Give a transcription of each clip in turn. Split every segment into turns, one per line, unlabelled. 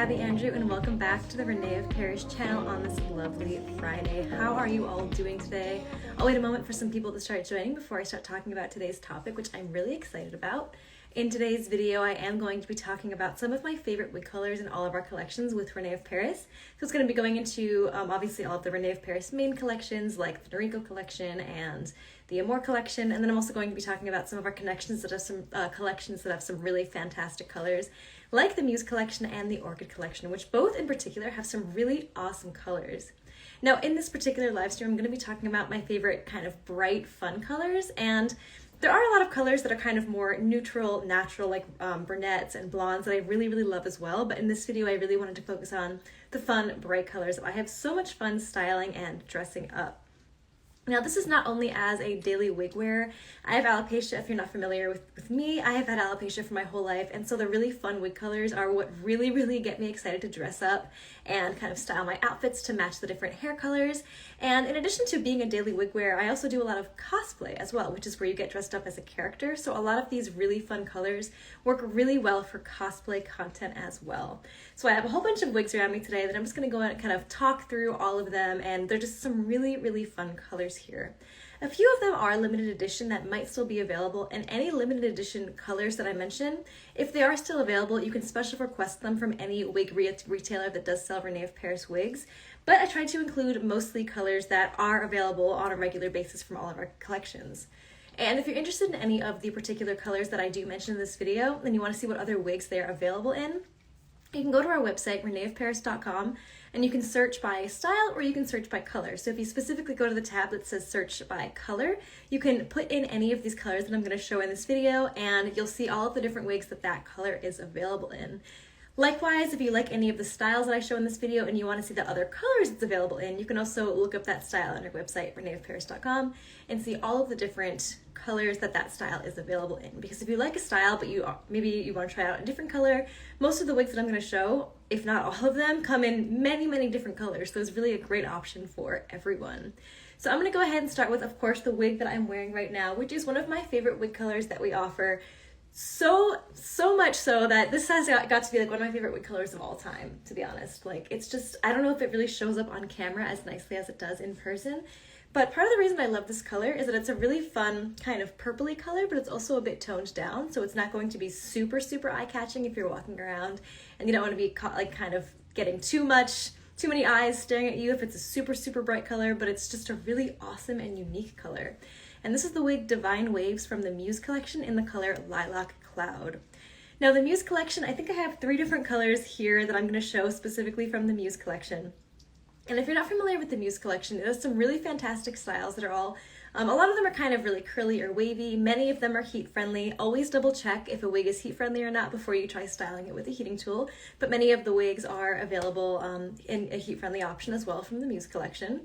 Gabby Andrew and welcome back to the René of Paris channel on this lovely Friday. How are you all doing today? I'll wait a moment for some people to start joining before I start talking about today's topic, which I'm really excited about. In today's video, I am going to be talking about some of my favorite wig colors in all of our collections with René of Paris. So it's going to be going into obviously all of the René of Paris main collections like the Noriko Collection and the Amore Collection, and then I'm also going to be talking about some of our collections that have some really fantastic colors, like the Muse Collection and the Orchid Collection, which both in particular have some really awesome colors. Now, in this particular live stream, I'm going to be talking about my favorite kind of bright, fun colors, and there are a lot of colors that are kind of more neutral, natural, like brunettes and blondes that I really, really love as well, but in this video, I really wanted to focus on the fun, bright colors that I have so much fun styling and dressing up. Now, this is not only as a daily wig wear. I have alopecia. If you're not familiar with me, I have had alopecia for my whole life, and so the really fun wig colors are what really, really get me excited to dress up and kind of style my outfits to match the different hair colors. And in addition to being a daily wig wear, I also do a lot of cosplay as well, which is where you get dressed up as a character. So a lot of these really fun colors work really well for cosplay content as well. So I have a whole bunch of wigs around me today that I'm just going to go and kind of talk through all of them, and they're just some really, really fun colors here. A few of them are limited edition that might still be available, and any limited edition colors that I mention, if they are still available, you can special request them from any wig retailer that does sell René of Paris wigs. But I try to include mostly colors that are available on a regular basis from all of our collections. And if you're interested in any of the particular colors that I do mention in this video, and you want to see what other wigs they are available in, you can go to our website, reneofparis.com, and you can search by style or you can search by color. So if you specifically go to the tab that says search by color, you can put in any of these colors that I'm going to show in this video, and you'll see all of the different wigs that that color is available in. Likewise, if you like any of the styles that I show in this video and you want to see the other colors it's available in, you can also look up that style on our website, reneofparis.com, and see all of the different colors that that style is available in. Because if you like a style, but maybe you want to try out a different color, most of the wigs that I'm going to show, if not all of them, come in many, many different colors. So it's really a great option for everyone. So I'm going to go ahead and start with, of course, the wig that I'm wearing right now, which is one of my favorite wig colors that we offer. So much so that this has got to be like one of my favorite wig colors of all time, to be honest. Like, it's just, I don't know if it really shows up on camera as nicely as it does in person, but part of the reason I love this color is that it's a really fun kind of purpley color, but it's also a bit toned down, so it's not going to be super, super eye-catching if you're walking around and you don't want to be caught, like, kind of getting too many eyes staring at you if it's a super, super bright color, but it's just a really awesome and unique color. And this is the wig Divine Waves from the Muse Collection in the color Lilac Cloud. Now, the Muse Collection, I think I have 3 different colors here that I'm going to show specifically from the Muse Collection. And if you're not familiar with the Muse Collection, it has some really fantastic styles that are all, a lot of them are kind of really curly or wavy. Many of them are heat friendly. Always double check if a wig is heat friendly or not before you try styling it with a heating tool. But many of the wigs are available in a heat friendly option as well from the Muse Collection.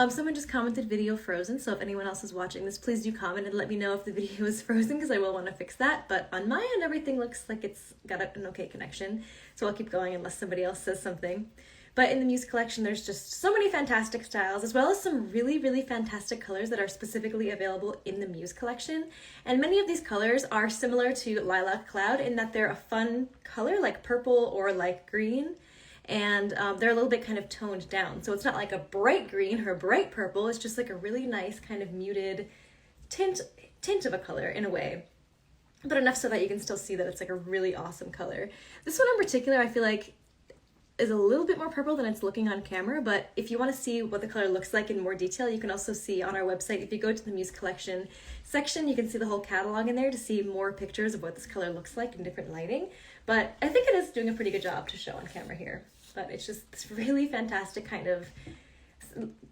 Someone just commented video frozen, so if anyone else is watching this, please do comment and let me know if the video is frozen because I will want to fix that. But on my end, everything looks like it's got an okay connection, so I'll keep going unless somebody else says something. But in the Muse Collection, there's just so many fantastic styles, as well as some really, really fantastic colors that are specifically available in the Muse Collection. And many of these colors are similar to Lilac Cloud in that they're a fun color, like purple or like green. And they're a little bit kind of toned down. So it's not like a bright green or a bright purple, it's just like a really nice kind of muted tint of a color in a way. But enough so that you can still see that it's like a really awesome color. This one in particular, I feel like is a little bit more purple than it's looking on camera, but if you want to see what the color looks like in more detail, you can also see on our website, if you go to the Muse Collection section, you can see the whole catalog in there to see more pictures of what this color looks like in different lighting. But I think it is doing a pretty good job to show on camera here. But it's just this really fantastic kind of,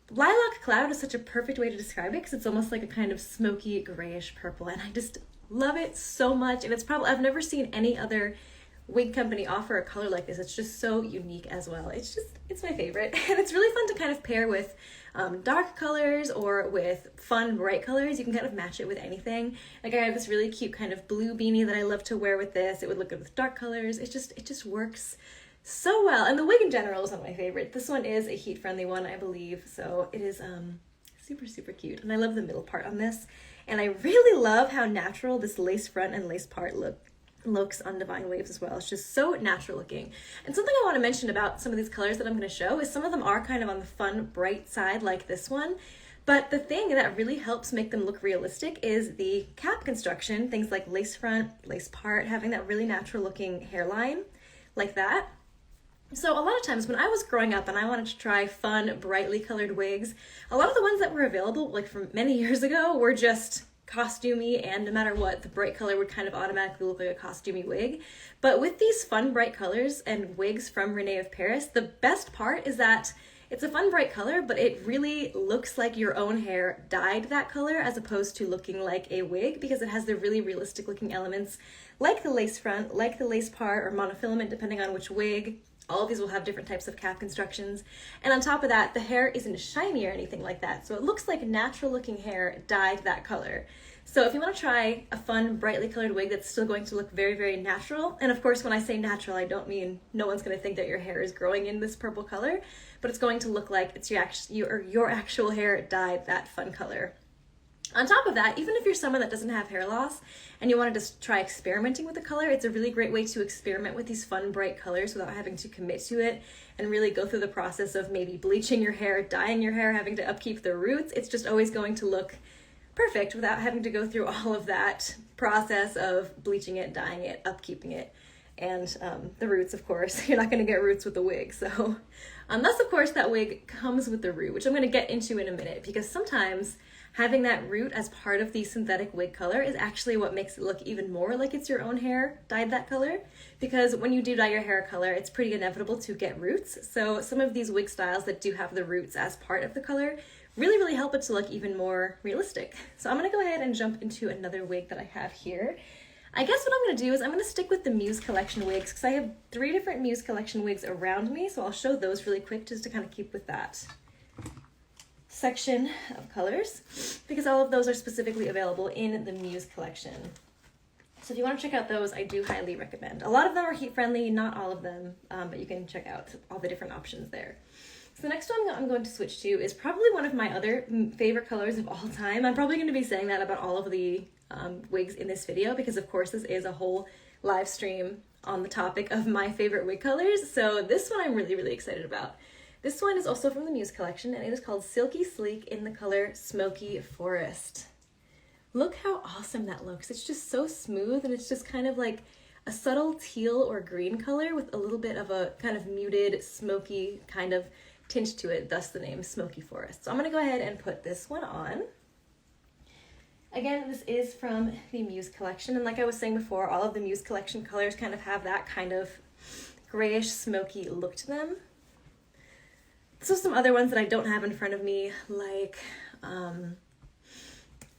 Lilac Cloud is such a perfect way to describe it because it's almost like a kind of smoky grayish purple, and I just love it so much. And it's probably, I've never seen any other wig company offer a color like this. It's just so unique as well. It's my favorite. And it's really fun to kind of pair with dark colors or with fun bright colors. You can kind of match it with anything. Like, I have this really cute kind of blue beanie that I love to wear with this. It would look good with dark colors. It just works so well. And the wig in general is one of my favorite. This one is a heat friendly one, I believe. So it is super, super cute. And I love the middle part on this. And I really love how natural this lace front and lace part look. looks on Divine Waves as well. It's just so natural looking. And something I want to mention about some of these colors that I'm going to show is some of them are kind of on the fun, bright side like this one. But the thing that really helps make them look realistic is the cap construction, things like lace front, lace part, having that really natural looking hairline like that. So a lot of times when I was growing up and I wanted to try fun, brightly colored wigs, a lot of the ones that were available like from many years ago were just costumey, and no matter what, the bright color would kind of automatically look like a costumey wig. But with these fun, bright colors and wigs from René of Paris, the best part is that it's a fun, bright color, but it really looks like your own hair dyed that color as opposed to looking like a wig, because it has the really realistic looking elements like the lace front, like the lace part, or monofilament depending on which wig. All of these will have different types of cap constructions. And on top of that, the hair isn't shiny or anything like that. So it looks like natural looking hair dyed that color. So if you want to try a fun, brightly colored wig that's still going to look very, very natural, and of course when I say natural, I don't mean no one's going to think that your hair is growing in this purple color, but it's going to look like it's your actual hair dyed that fun color. On top of that, even if you're someone that doesn't have hair loss and you want to just try experimenting with the color, it's a really great way to experiment with these fun, bright colors without having to commit to it and really go through the process of maybe bleaching your hair, dyeing your hair, having to upkeep the roots. It's just always going to look perfect without having to go through all of that process of bleaching it, dyeing it, upkeeping it, and the roots, of course. You're not going to get roots with the wig. So unless, of course, that wig comes with the root, which I'm going to get into in a minute, because sometimes having that root as part of the synthetic wig color is actually what makes it look even more like it's your own hair dyed that color, because when you do dye your hair color, it's pretty inevitable to get roots. So some of these wig styles that do have the roots as part of the color really, really help it to look even more realistic. So I'm gonna go ahead and jump into another wig that I have here. I guess what I'm gonna do is I'm gonna stick with the Muse Collection wigs, because I have 3 different Muse Collection wigs around me, so I'll show those really quick just to kind of keep with that section of colors, because all of those are specifically available in the Muse Collection. So if you want to check out those, I do highly recommend. A lot of them are heat friendly, not all of them, but you can check out all the different options there. So the next one I'm going to switch to is probably one of my other favorite colors of all time. I'm probably going to be saying that about all of the wigs in this video, because of course this is a whole live stream on the topic of my favorite wig colors. So this one I'm really, really excited about. This one is also from the Muse Collection, and it is called Silky Sleek in the color Smoky Forest. Look how awesome that looks. It's just so smooth, and it's just kind of like a subtle teal or green color with a little bit of a kind of muted, smoky kind of tinge to it, thus the name Smoky Forest. So I'm gonna go ahead and put this one on. Again, this is from the Muse Collection, and like I was saying before, all of the Muse Collection colors kind of have that kind of grayish, smoky look to them. So some other ones that I don't have in front of me, like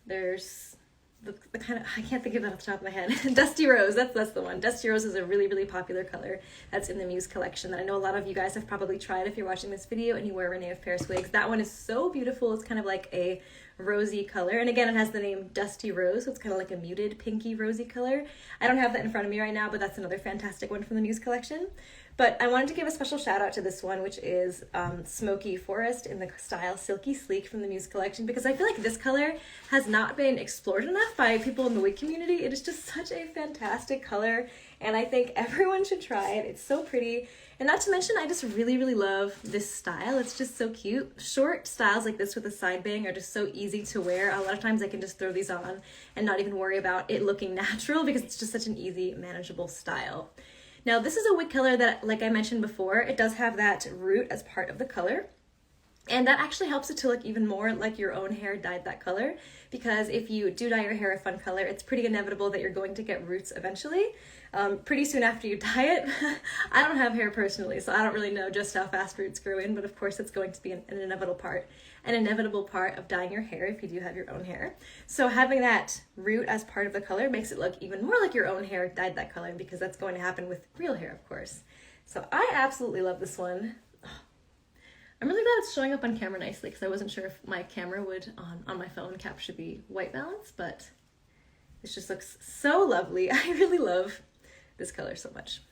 there's the kind of, I can't think of it off the top of my head. Dusty Rose, that's the one. Dusty Rose is a really, really popular color that's in the Muse Collection that I know a lot of you guys have probably tried if you're watching this video and you wear René of Paris wigs. That one is so beautiful. It's kind of like a rosy color, and again it has the name Dusty Rose, so it's kind of like a muted pinky rosy color. I don't have that in front of me right now, but that's another fantastic one from the Muse Collection. But I wanted to give a special shout out to this one, which is Smoky Forest in the style Silky Sleek from the Muse Collection, because I feel like this color has not been explored enough by people in the wig community. It is just such a fantastic color, and I think everyone should try it. It's so pretty. And not to mention, I just really, really love this style. It's just so cute. Short styles like this with a side bang are just so easy to wear. A lot of times I can just throw these on and not even worry about it looking natural, because it's just such an easy, manageable style. Now, this is a wig color that, like I mentioned before, it does have that root as part of the color. And that actually helps it to look even more like your own hair dyed that color, because if you do dye your hair a fun color, it's pretty inevitable that you're going to get roots eventually, pretty soon after you dye it. I don't have hair personally, so I don't really know just how fast roots grow in, but of course it's going to be an inevitable part of dyeing your hair if you do have your own hair. So having that root as part of the color makes it look even more like your own hair dyed that color, because that's going to happen with real hair, of course. So I absolutely love this one. I'm really glad it's showing up on camera nicely, because I wasn't sure if my camera would, on my phone, capture the white balance, but this just looks so lovely. I really love this color so much.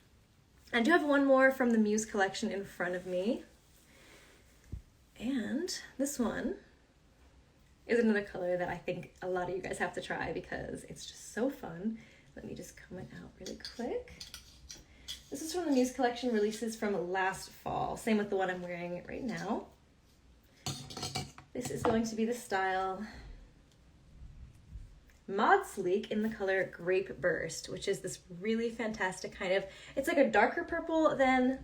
I do have one more from the Muse Collection in front of me, and this one is another color that I think a lot of you guys have to try, because it's just so fun. Let me just comb it out really quick. This is from the Muse Collection releases from last fall. Same with the one I'm wearing right now. This is going to be the style Mod Sleek in the color Grape Burst, which is this really fantastic kind of, it's like a darker purple than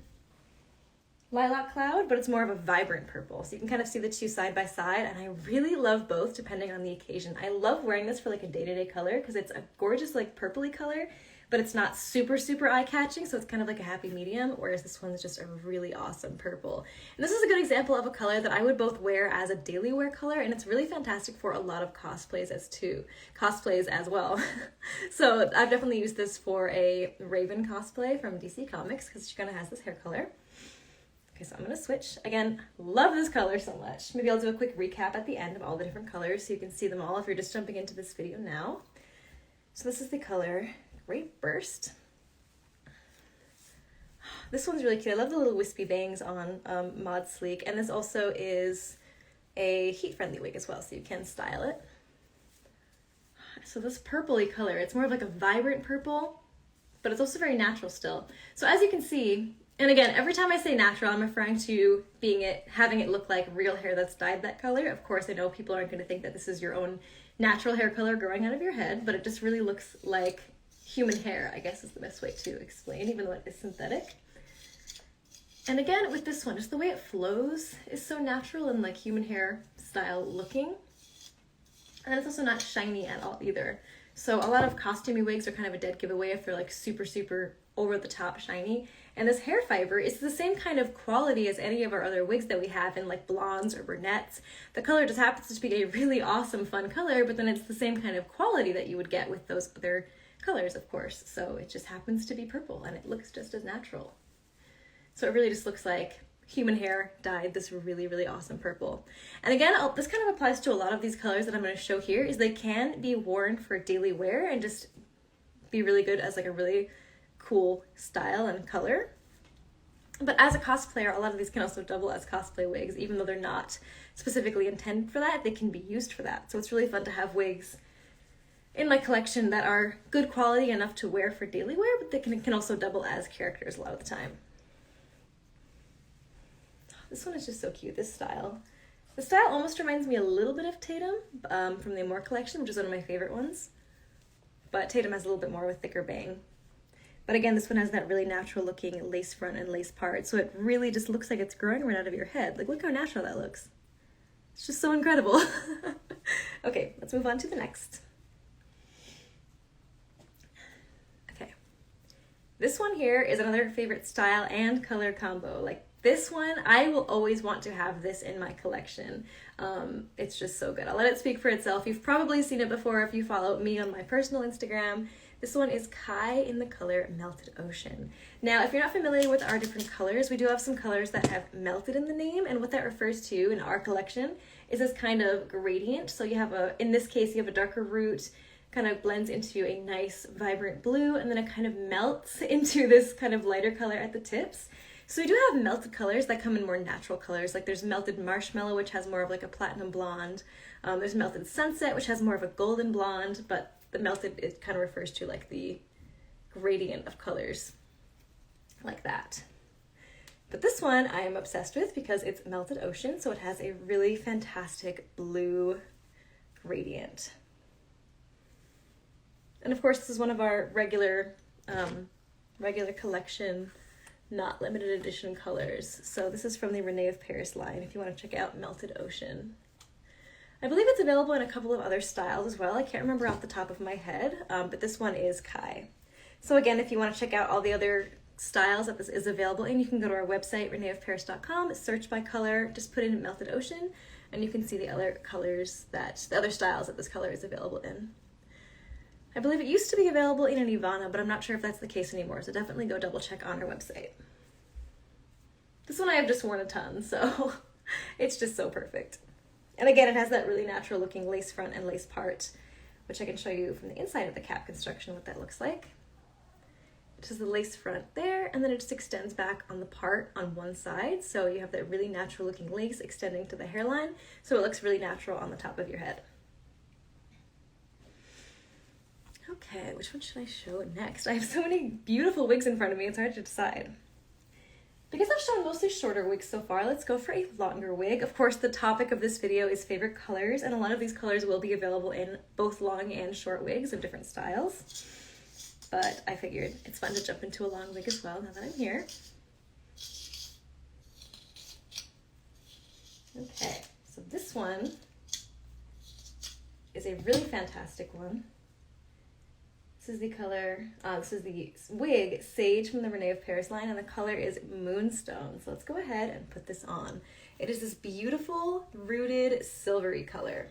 Lilac Cloud, but it's more of a vibrant purple. So you can kind of see the two side by side, and I really love both depending on the occasion. I love wearing this for like a day-to-day color because it's a gorgeous like purpley color, but it's not super, super eye-catching, so it's kind of like a happy medium, whereas this one's just a really awesome purple. And this is a good example of a color that I would both wear as a daily wear color, and it's really fantastic for a lot of cosplays as well. So I've definitely used this for a Raven cosplay from DC Comics because she kind of has this hair color. Okay, so I'm gonna switch. Again, love this color so much. Maybe I'll do a quick recap at the end of all the different colors so you can see them all if you're just jumping into this video now. So this is the color Grape Burst. This one's really cute. I love the little wispy bangs on Mod Sleek, and this also is a heat-friendly wig as well, so you can style it. So this purpley color, it's more of like a vibrant purple, but it's also very natural still. So as you can see, and again, every time I say natural, I'm referring to having it look like real hair that's dyed that color. Of course, I know people aren't going to think that this is your own natural hair color growing out of your head, but it just really looks like human hair, I guess is the best way to explain, even though it is synthetic. And again, with this one, just the way it flows is so natural and like human hair style looking. And it's also not shiny at all either. So a lot of costumey wigs are kind of a dead giveaway if they're like super, super over the top shiny. And this hair fiber is the same kind of quality as any of our other wigs that we have in like blondes or brunettes. The color just happens to be a really awesome, fun color, but then it's the same kind of quality that you would get with those other colors, of course. So it just happens to be purple and it looks just as natural. So it really just looks like human hair dyed this really, really awesome purple. And again, this kind of applies to a lot of these colors that I'm going to show here, is they can be worn for daily wear and just be really good as like a really cool style and color. But as a cosplayer, a lot of these can also double as cosplay wigs, even though they're not specifically intended for that, they can be used for that. So it's really fun to have wigs in my collection that are good quality enough to wear for daily wear, but they can also double as characters a lot of the time. This one is just so cute, this style. The style almost reminds me a little bit of Tatum from the Amore Collection, which is one of my favorite ones. But Tatum has a little bit more of a thicker bang. But again, this one has that really natural looking lace front and lace part, so it really just looks like it's growing right out of your head. Like, look how natural that looks. It's just so incredible. Okay, let's move on to the next. Okay. This one here is another favorite style and color combo. Like, this one, I will always want to have this in my collection. It's just so good. I'll let it speak for itself. You've probably seen it before if you follow me on my personal Instagram. This one is Kai in the color Melted Ocean. Now, if you're not familiar with our different colors, we do have some colors that have melted in the name, and what that refers to in our collection is this kind of gradient. So you have in this case, you have a darker root, kind of blends into a nice vibrant blue, and then it kind of melts into this kind of lighter color at the tips. So we do have melted colors that come in more natural colors. Like there's Melted Marshmallow, which has more of like a platinum blonde. There's Melted Sunset, which has more of a golden blonde, but the melted, it kind of refers to like the gradient of colors like that. But this one I am obsessed with because it's Melted Ocean, so it has a really fantastic blue gradient. And of course, this is one of our regular collection, not limited edition colors. So this is from the René of Paris line, if you want to check out Melted Ocean. I believe it's available in a couple of other styles as well. I can't remember off the top of my head, but this one is Kai. So again, if you want to check out all the other styles that this is available in, you can go to our website, reneofparis.com, search by color, just put in Melted Ocean, and you can see the other styles that this color is available in. I believe it used to be available in an Ivana, but I'm not sure if that's the case anymore, so definitely go double check on our website. This one I have just worn a ton, so it's just so perfect. And again, it has that really natural looking lace front and lace part, which I can show you from the inside of the cap construction what that looks like. Just the lace front there, and then it just extends back on the part on one side. So you have that really natural looking lace extending to the hairline, so it looks really natural on the top of your head. Okay, which one should I show next? I have so many beautiful wigs in front of me, it's hard to decide. Because I've shown mostly shorter wigs so far, let's go for a longer wig. Of course, the topic of this video is favorite colors, and a lot of these colors will be available in both long and short wigs of different styles. But I figured it's fun to jump into a long wig as well now that I'm here. Okay, so this one is a really fantastic one. This is the color, this is the wig Sage from the René of Paris line, and the color is Moonstone. So let's go ahead and put this on. It is this beautiful, rooted, silvery color.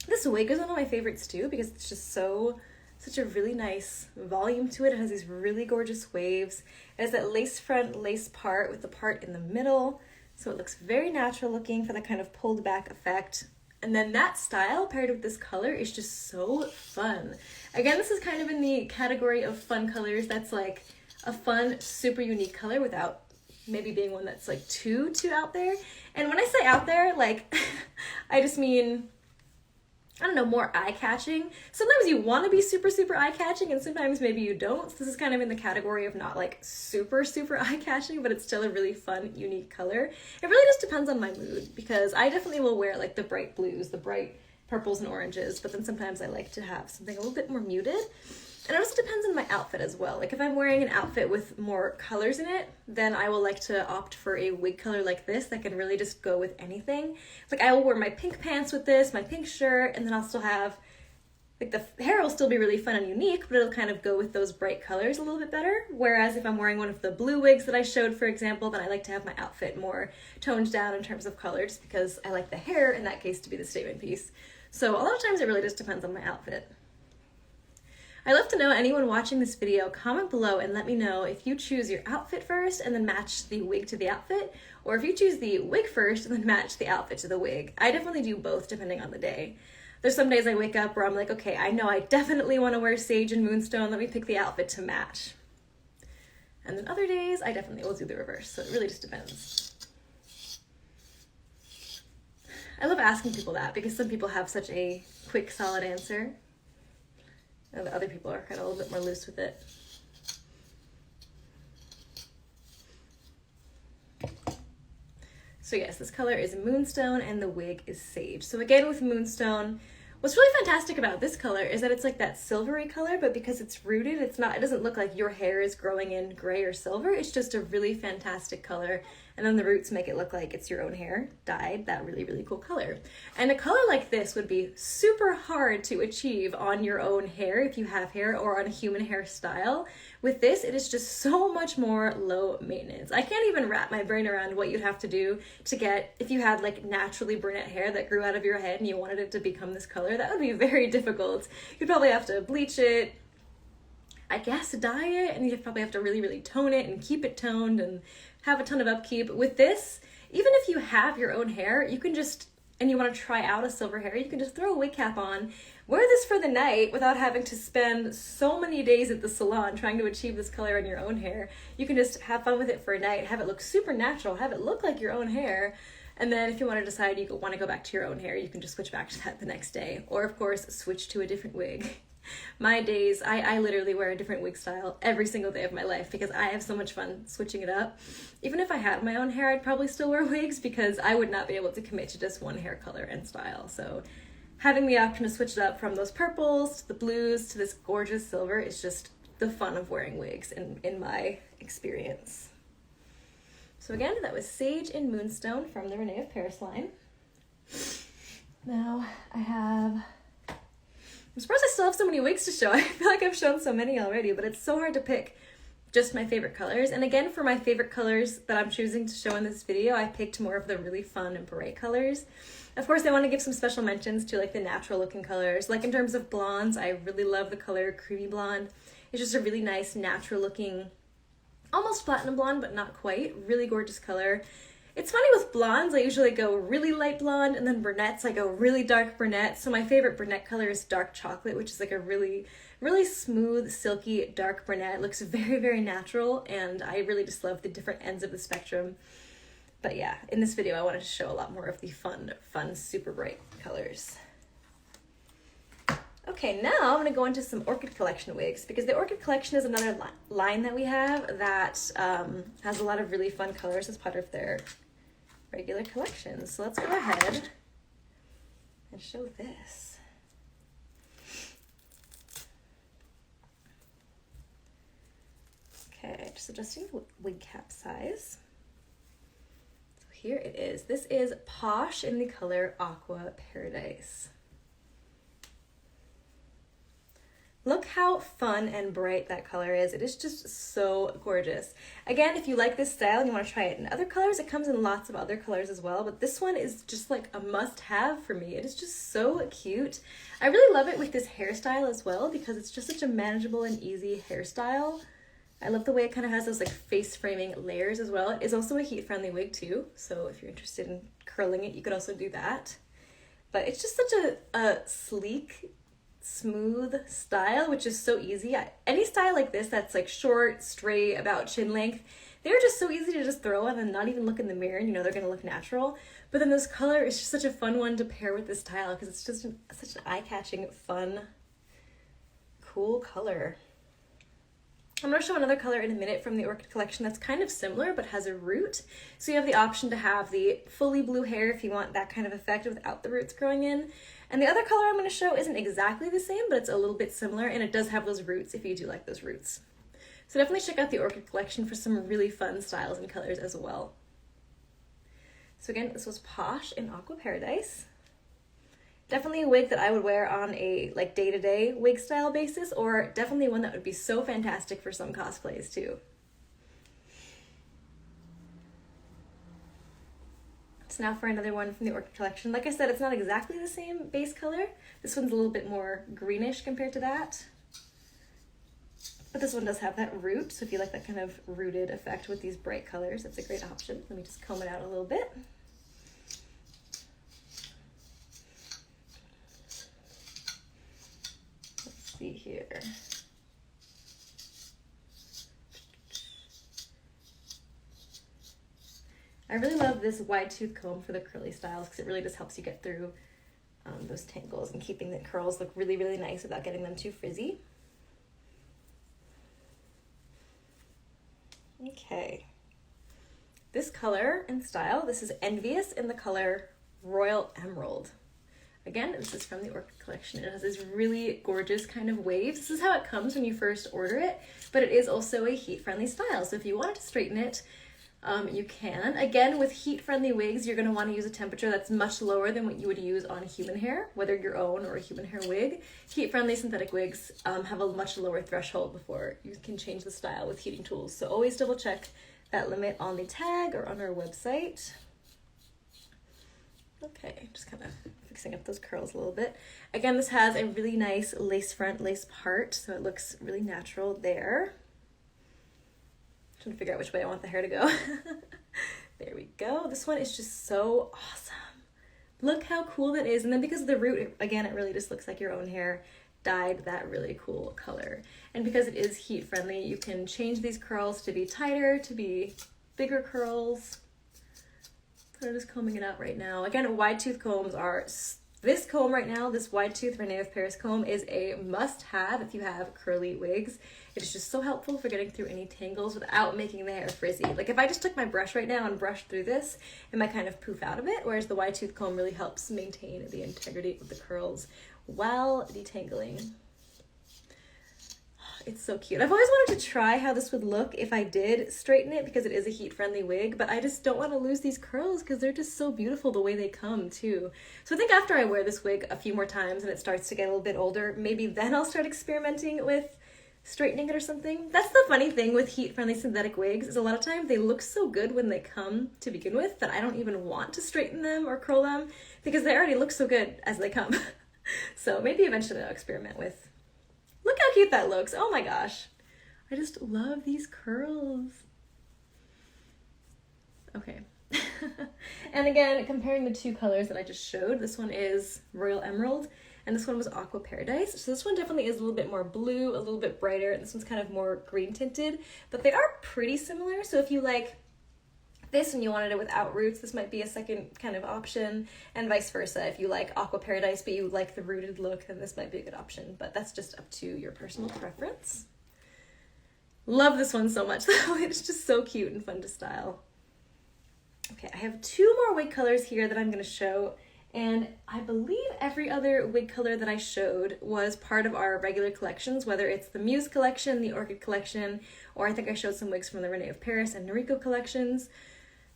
This wig is one of my favorites too because it's just such a really nice volume to it. It has these really gorgeous waves. It has that lace front, lace part with the part in the middle. So it looks very natural looking for that kind of pulled back effect. And then that style paired with this color is just so fun. Again, this is kind of in the category of fun colors that's like a fun, super unique color without maybe being one that's like too out there. And when I say out there, like, I just mean, I don't know, more eye-catching. Sometimes you want to be super eye-catching, and sometimes maybe you don't. So this is kind of in the category of not like super eye-catching, but it's still a really fun, unique color. It really just depends on my mood, because I definitely will wear like the bright blues, the bright purples and oranges, but then sometimes I like to have something a little bit more muted. And it also depends on my outfit as well. Like if I'm wearing an outfit with more colors in it, then I will like to opt for a wig color like this that can really just go with anything. Like I will wear my pink pants with this, my pink shirt, and then I'll still have, like the hair will still be really fun and unique, but it'll kind of go with those bright colors a little bit better. Whereas if I'm wearing one of the blue wigs that I showed, for example, then I like to have my outfit more toned down in terms of colors because I like the hair in that case to be the statement piece. So a lot of times it really just depends on my outfit. I'd love to know, anyone watching this video, comment below and let me know if you choose your outfit first and then match the wig to the outfit, or if you choose the wig first and then match the outfit to the wig. I definitely do both depending on the day. There's some days I wake up where I'm like, okay, I know I definitely want to wear Sage and Moonstone, let me pick the outfit to match. And then other days, I definitely will do the reverse, so it really just depends. I love asking people that because some people have such a quick, solid answer. And the other people are kind of a little bit more loose with it. So yes, this color is Moonstone and the wig is Sage. So again with Moonstone, what's really fantastic about this color is that it's like that silvery color, but because it's rooted, it doesn't look like your hair is growing in gray or silver. It's just a really fantastic color. And then the roots make it look like it's your own hair dyed that really cool color. And a color like this would be super hard to achieve on your own hair if you have hair, or on a human hairstyle. With this, it is just so much more low maintenance. I can't even wrap my brain around what you'd have to do to get, if you had like naturally brunette hair that grew out of your head and you wanted it to become this color, that would be very difficult. You'd probably have to bleach it, I guess dye it, and you'd probably have to really tone it and keep it toned and have a ton of upkeep. With this, even if you have your own hair, you can just, and you want to try out a silver hair, you can just throw a wig cap on, wear this for the night without having to spend so many days at the salon trying to achieve this color in your own hair. You can just have fun with it for a night, have it look super natural, have it look like your own hair, and then if you want to decide you want to go back to your own hair, you can just switch back to that the next day. Or of course, switch to a different wig. My days, I literally wear a different wig style every single day of my life because I have so much fun switching it up. Even if I had my own hair, I'd probably still wear wigs because I would not be able to commit to just one hair color and style. So having the option to switch it up from those purples to the blues to this gorgeous silver is just the fun of wearing wigs in my experience. So again, that was Sage and Moonstone from the René of Paris line. Now I'm surprised I still have so many wigs to show. I feel like I've shown so many already, but it's so hard to pick just my favorite colors. And again, for my favorite colors that I'm choosing to show in this video, I picked more of the really fun and bright colors. Of course, I want to give some special mentions to like the natural looking colors. Like in terms of blondes, I really love the color Creamy Blonde. It's just a really nice natural looking, almost platinum blonde, but not quite. Really gorgeous color. It's funny with blondes, I usually go really light blonde, and then brunettes, I go really dark brunette. So my favorite brunette color is dark chocolate, which is like a really smooth, silky, dark brunette. It looks very natural, and I really just love the different ends of the spectrum. But yeah, in this video I wanted to show a lot more of the fun, super bright colors. Okay, now I'm going to go into some Orchid Collection wigs, because the Orchid Collection is another line that we have that has a lot of really fun colors as part of their regular collection. So let's go ahead and show this. Okay, just adjusting the wig cap size. So here it is. This is Posh in the color Aqua Paradise. Look how fun and bright that color is. It is just so gorgeous. Again, if you like this style and you want to try it in other colors, it comes in lots of other colors as well, but this one is just like a must-have for me. It is just so cute. I really love it with this hairstyle as well, because it's just such a manageable and easy hairstyle. I love the way it kind of has those like face framing layers as well. It is also a heat-friendly wig too, so if you're interested in curling it, you could also do that. But it's just such a sleek, smooth style, which is so easy. Any style like this that's like short, straight, about chin length, they're just so easy to just throw on and not even look in the mirror, and you know they're gonna look natural. But then this color is just such a fun one to pair with this style, because it's just such an eye-catching, fun, cool color. I'm going to show another color in a minute from the Orchid Collection that's kind of similar but has a root. So you have the option to have the fully blue hair if you want that kind of effect without the roots growing in. And the other color I'm going to show isn't exactly the same, but it's a little bit similar, and it does have those roots if you do like those roots. So definitely check out the Orchid Collection for some really fun styles and colors as well. So again, this was Posh in Aqua Paradise. Definitely a wig that I would wear on a like day-to-day wig style basis, or definitely one that would be so fantastic for some cosplays too. So now for another one from the Orchid Collection. Like I said, it's not exactly the same base color. This one's a little bit more greenish compared to that. But this one does have that root, so if you like that kind of rooted effect with these bright colors, that's a great option. Let me just comb it out a little bit. See here. I really love this wide tooth comb for the curly styles, because it really just helps you get through those tangles and keeping the curls look really, really nice without getting them too frizzy. Okay. This color and style, this is Envious in the color Royal Emerald. Again, this is from the Orchid Collection. It has this really gorgeous kind of waves. This is how it comes when you first order it, but it is also a heat-friendly style. So if you wanted to straighten it, you can. Again, with heat-friendly wigs, you're going to want to use a temperature that's much lower than what you would use on human hair, whether your own or a human hair wig. Heat-friendly synthetic wigs have a much lower threshold before you can change the style with heating tools. So always double check that limit on the tag or on our website. Okay, just kind of fixing up those curls a little bit. Again, this has a really nice lace front, lace part, so it looks really natural there. Trying to figure out which way I want the hair to go. There we go. This one is just so awesome. Look how cool that is. And then because of the root, again, it really just looks like your own hair dyed that really cool color. And because it is heat friendly, you can change these curls to be tighter, to be bigger curls. I'm just combing it out right now. Again, wide tooth combs are, this comb right now, this wide tooth René of Paris comb is a must have if you have curly wigs. It's just so helpful for getting through any tangles without making the hair frizzy. Like if I just took my brush right now and brushed through this, it might kind of poof out a bit, whereas the wide tooth comb really helps maintain the integrity of the curls while detangling. It's so cute. I've always wanted to try how this would look if I did straighten it, because it is a heat-friendly wig, but I just don't want to lose these curls because they're just so beautiful the way they come too. So I think after I wear this wig a few more times and it starts to get a little bit older, maybe then I'll start experimenting with straightening it or something. That's the funny thing with heat-friendly synthetic wigs, is a lot of times they look so good when they come to begin with that I don't even want to straighten them or curl them because they already look so good as they come. So maybe eventually I'll experiment with. Look how cute that looks. Oh my gosh. I just love these curls. Okay. And again, comparing the two colors that I just showed, this one is Royal Emerald and this one was Aqua Paradise. So this one definitely is a little bit more blue, a little bit brighter, and this one's kind of more green tinted, but they are pretty similar. So if you like this and you wanted it without roots, this might be a second kind of option, and vice versa. If you like Aqua Paradise but you like the rooted look, then this might be a good option, but that's just up to your personal preference. Love this one so much though. It's just so cute and fun to style. Okay, I have 2 more wig colors here that I'm going to show, and I believe every other wig color that I showed was part of our regular collections, whether it's the Muse collection, the Orchid collection, or I think I showed some wigs from the René of Paris and Noriko collections.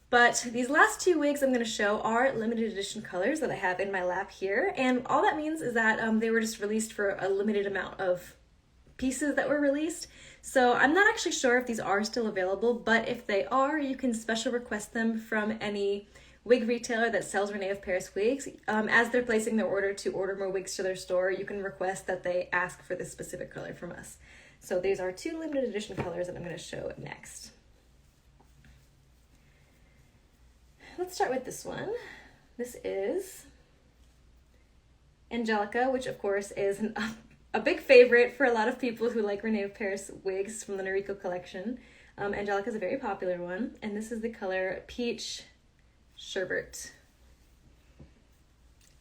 But these last 2 wigs I'm going to show are limited edition colors that I have in my lap here, and all that means is that they were just released for a limited amount of pieces that were released. So I'm not actually sure if these are still available, but if they are, you can special request them from any wig retailer that sells René of Paris wigs. As they're placing their order to order more wigs to their store, you can request that they ask for this specific color from us. So these are 2 limited edition colors that I'm going to show next. Let's start with this one. This is Angelica, which of course is a big favorite for a lot of people who like René of Paris wigs from the Noriko collection. Angelica is a very popular one, and this is the color Peach Sherbet.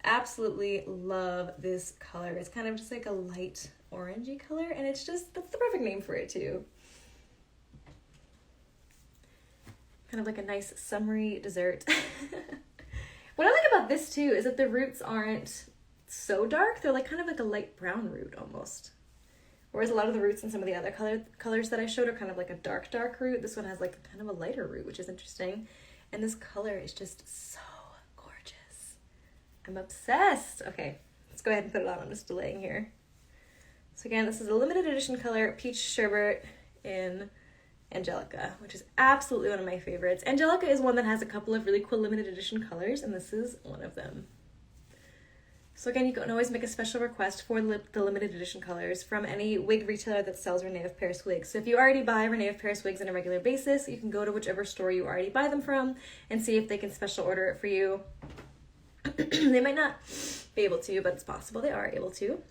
Absolutely love this color. It's kind of just like a light orangey color, and it's just, that's the perfect name for it too. Kind of like a nice summery dessert. What I like about this too is that the roots aren't so dark. They're like kind of like a light brown root almost. Whereas a lot of the roots in some of the other colors that I showed are kind of like a dark root. This one has like kind of a lighter root, which is interesting. And this color is just so gorgeous. I'm obsessed. Okay, let's go ahead and put it on. I'm just delaying here. So again, this is a limited edition color, Peach Sherbet in Angelica, which is absolutely one of my favorites. Angelica is one that has a couple of really cool limited edition colors, and this is one of them. So again, you can always make a special request for the limited edition colors from any wig retailer that sells René of Paris wigs. So if you already buy René of Paris wigs on a regular basis, you can go to whichever store you already buy them from and see if they can special order it for you. They might not be able to, but it's possible they are able to.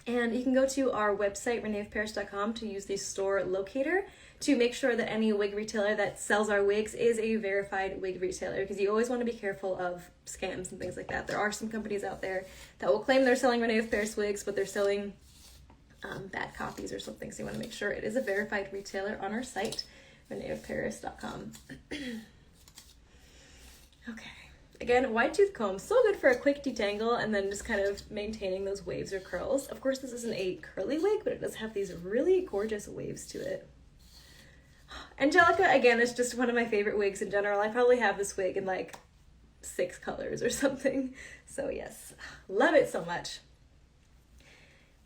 And you can go to our website, reneofparis.com, to use the store locator to make sure that any wig retailer that sells our wigs is a verified wig retailer, because you always want to be careful of scams and things like that. There are some companies out there that will claim they're selling René of Paris wigs, but they're selling bad copies or something, so you want to make sure it is a verified retailer on our site, reneofparis.com. Okay. Again, wide tooth comb, so good for a quick detangle and then just kind of maintaining those waves or curls. Of course, this isn't a curly wig, but it does have these really gorgeous waves to it. Angelica, again, is just one of my favorite wigs in general. I probably have this wig in like 6 colors or something. So yes, love it so much.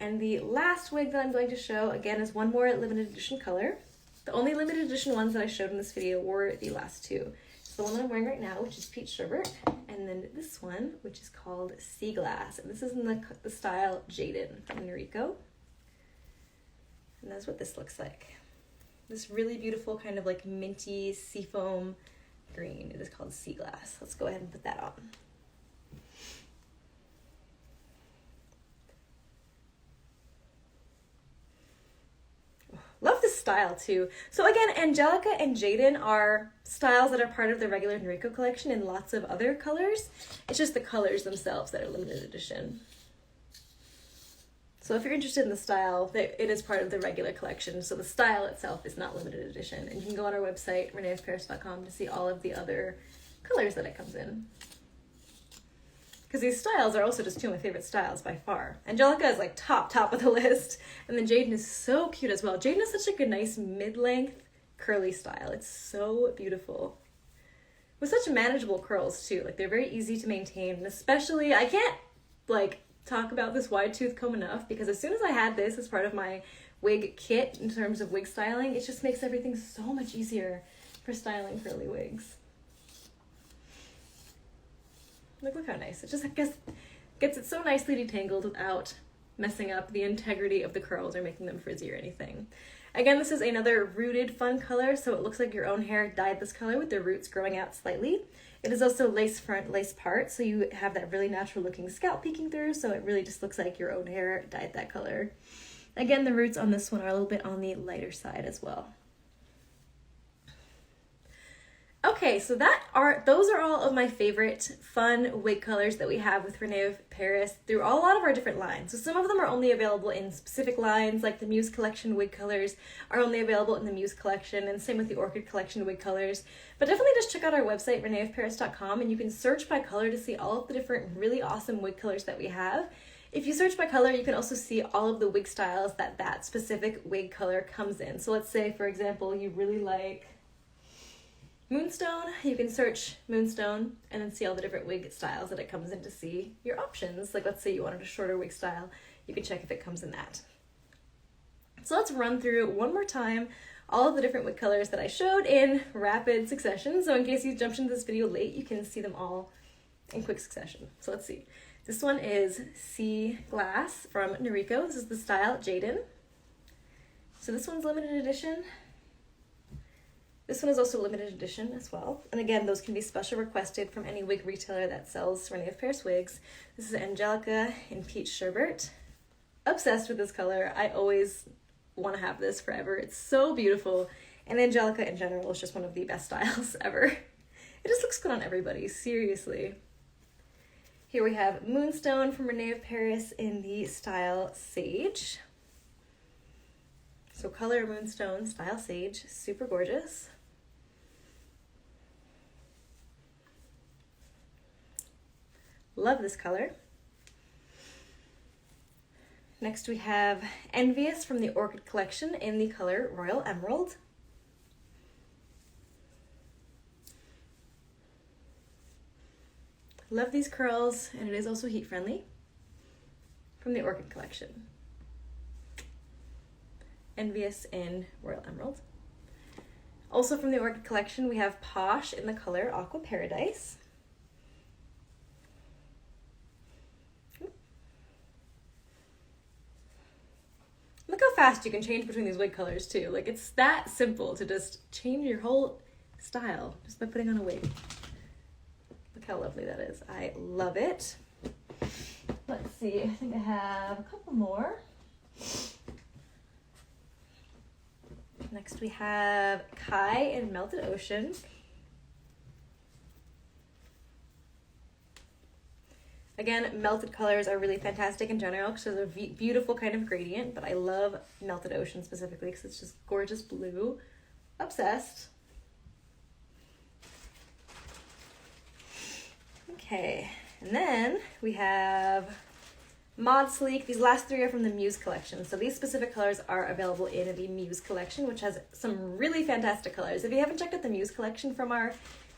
And the last wig that I'm going to show, again, is one more limited edition color. The only limited edition ones that I showed in this video were the last 2. The one that I'm wearing right now, which is Peach Sherbet, and then this one, which is called Sea Glass, and this is in the style Jaden from Noriko. And that's what this looks like. This really beautiful kind of like minty seafoam green. It is called Sea Glass. Let's go ahead and put that on. Love this style too. So again, Angelica and Jaden are styles that are part of the regular Noriko collection in lots of other colors. It's just the colors themselves that are limited edition. So if you're interested in the style, it is part of the regular collection. So the style itself is not limited edition. And you can go on our website, reneofparis.com, to see all of the other colors that it comes in. Because these styles are also just 2 of my favorite styles by far. Angelica is like top of the list. And then Jaden is so cute as well. Jaden is such like a nice mid-length curly style. It's so beautiful. With such manageable curls too. Like they're very easy to maintain. And especially, I can't like talk about this wide tooth comb enough, because as soon as I had this as part of my wig kit in terms of wig styling, it just makes everything so much easier for styling curly wigs. Like, look how nice. It just, I guess, gets it so nicely detangled without messing up the integrity of the curls or making them frizzy or anything. Again, this is another rooted fun color, so it looks like your own hair dyed this color with the roots growing out slightly. It is also lace front, lace part, so you have that really natural looking scalp peeking through, so it really just looks like your own hair dyed that color. Again, the roots on this one are a little bit on the lighter side as well. Okay, so those are all of my favorite fun wig colors that we have with René of Paris through a lot of our different lines. So some of them are only available in specific lines, like the Muse Collection wig colors are only available in the Muse Collection, and same with the Orchid Collection wig colors. But definitely just check out our website, reneofparis.com, and you can search by color to see all of the different really awesome wig colors that we have. If you search by color, you can also see all of the wig styles that specific wig color comes in. So let's say, for example, you really like Moonstone, you can search Moonstone and then see all the different wig styles that it comes in to see your options. Like let's say you wanted a shorter wig style, you can check if it comes in that. So let's run through one more time all of the different wig colors that I showed in rapid succession. So in case you jumped into this video late, you can see them all in quick succession. So let's see. This one is Sea Glass from Noriko. This is the style Jaden. So this one's limited edition. This one is also limited edition as well. And again, those can be special requested from any wig retailer that sells René of Paris wigs. This is Angelica in Peach Sherbet. Obsessed with this color. I always want to have this forever. It's so beautiful. And Angelica in general is just one of the best styles ever. It just looks good on everybody, seriously. Here we have Moonstone from René of Paris in the style Sage. So color Moonstone, style Sage, super gorgeous. Love this color. Next we have Envious from the Orchid Collection in the color Royal Emerald. Love these curls, and it is also heat friendly from the Orchid Collection. Envious in Royal Emerald. Also from the Orchid Collection, we have Posh in the color Aqua Paradise. Look how fast you can change between these wig colors too. Like it's that simple to just change your whole style just by putting on a wig. Look how lovely that is. I love it. Let's see, I think I have a couple more. Next we have Kai in Melted Ocean. Again, melted colors are really fantastic in general because they're a beautiful kind of gradient, but I love Melted Ocean specifically because it's just gorgeous blue. Obsessed. Okay, and then we have Mod Sleek. These last three are from the Muse Collection. So these specific colors are available in the Muse Collection, which has some really fantastic colors. If you haven't checked out the Muse Collection from our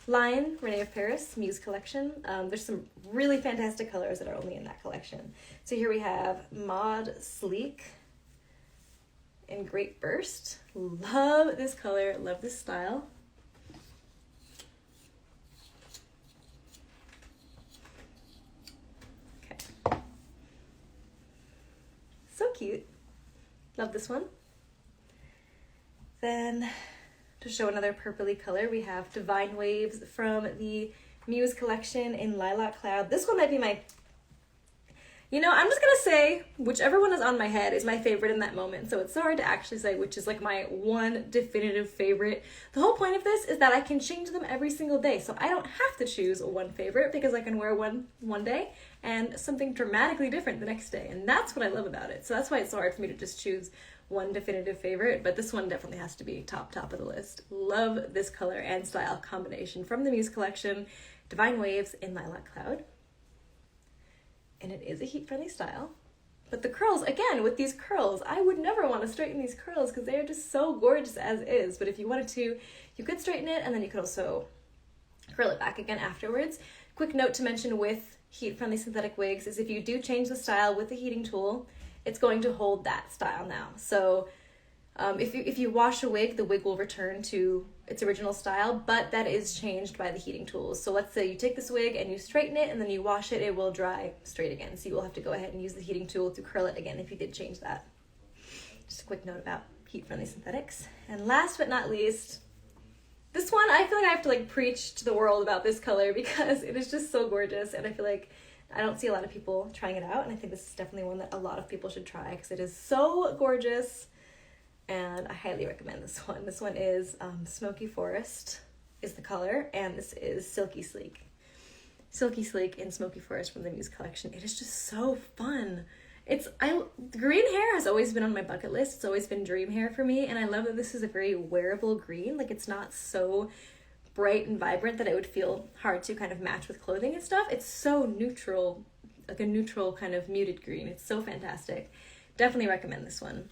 line, René of Paris, Muse Collection, there's some really fantastic colors that are only in that collection. So here we have Mod Sleek in Great Burst. Love this color, love this style. Okay. So cute. Love this one. Then to show another purpley color, we have Divine Waves from the Muse Collection in Lilac Cloud. This one might be my, I'm just gonna say whichever one is on my head is my favorite in that moment. So it's so hard to actually say which is like my one definitive favorite. The whole point of this is that I can change them every single day. So I don't have to choose one favorite because I can wear one day and something dramatically different the next day. And that's what I love about it. So that's why it's so hard for me to just choose one definitive favorite, but this one definitely has to be top of the list. Love this color and style combination from the Muse Collection, Divine Waves in Lilac Cloud. And it is a heat-friendly style. But the curls, again, with these curls, I would never want to straighten these curls because they are just so gorgeous as is. But if you wanted to, you could straighten it and then you could also curl it back again afterwards. Quick note to mention with heat-friendly synthetic wigs is if you do change the style with the heating tool, it's going to hold that style now. So if you wash a wig, the wig will return to its original style, but that is changed by the heating tools. So let's say you take this wig and you straighten it and then you wash it, it will dry straight again. So you will have to go ahead and use the heating tool to curl it again if you did change that. Just a quick note about heat-friendly synthetics. And last but not least, this one, I feel like I have to like preach to the world about this color because it is just so gorgeous, and I feel like I don't see a lot of people trying it out, and I think this is definitely one that a lot of people should try because it is so gorgeous, and I highly recommend this one. This one is Smoky Forest. is the color, and this is Silky Sleek. Silky Sleek in Smoky Forest from the Muse collection. It is just so fun. Green hair has always been on my bucket list. It's always been dream hair for me, and I love that this is a very wearable green. Like, it's not so bright and vibrant that it would feel hard to kind of match with clothing and stuff. It's so neutral, like a neutral kind of muted green. It's so fantastic. Definitely recommend this one.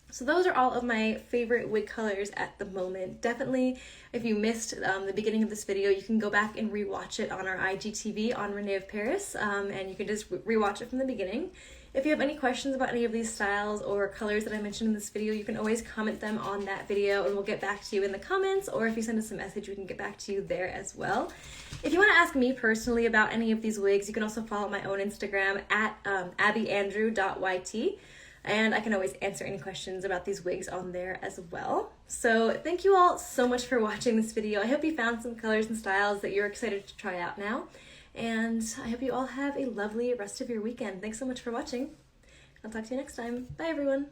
So those are all of my favorite wig colors at the moment. Definitely, if you missed the beginning of this video, you can go back and rewatch it on our IGTV on René of Paris, and you can just rewatch it from the beginning. If you have any questions about any of these styles or colors that I mentioned in this video, you can always comment them on that video and we'll get back to you in the comments, or if you send us a message, we can get back to you there as well. If you want to ask me personally about any of these wigs, you can also follow my own Instagram at abbyandrew.yt. And I can always answer any questions about these wigs on there as well. So thank you all so much for watching this video. I hope you found some colors and styles that you're excited to try out now. And I hope you all have a lovely rest of your weekend. Thanks so much for watching. I'll talk to you next time. Bye, everyone.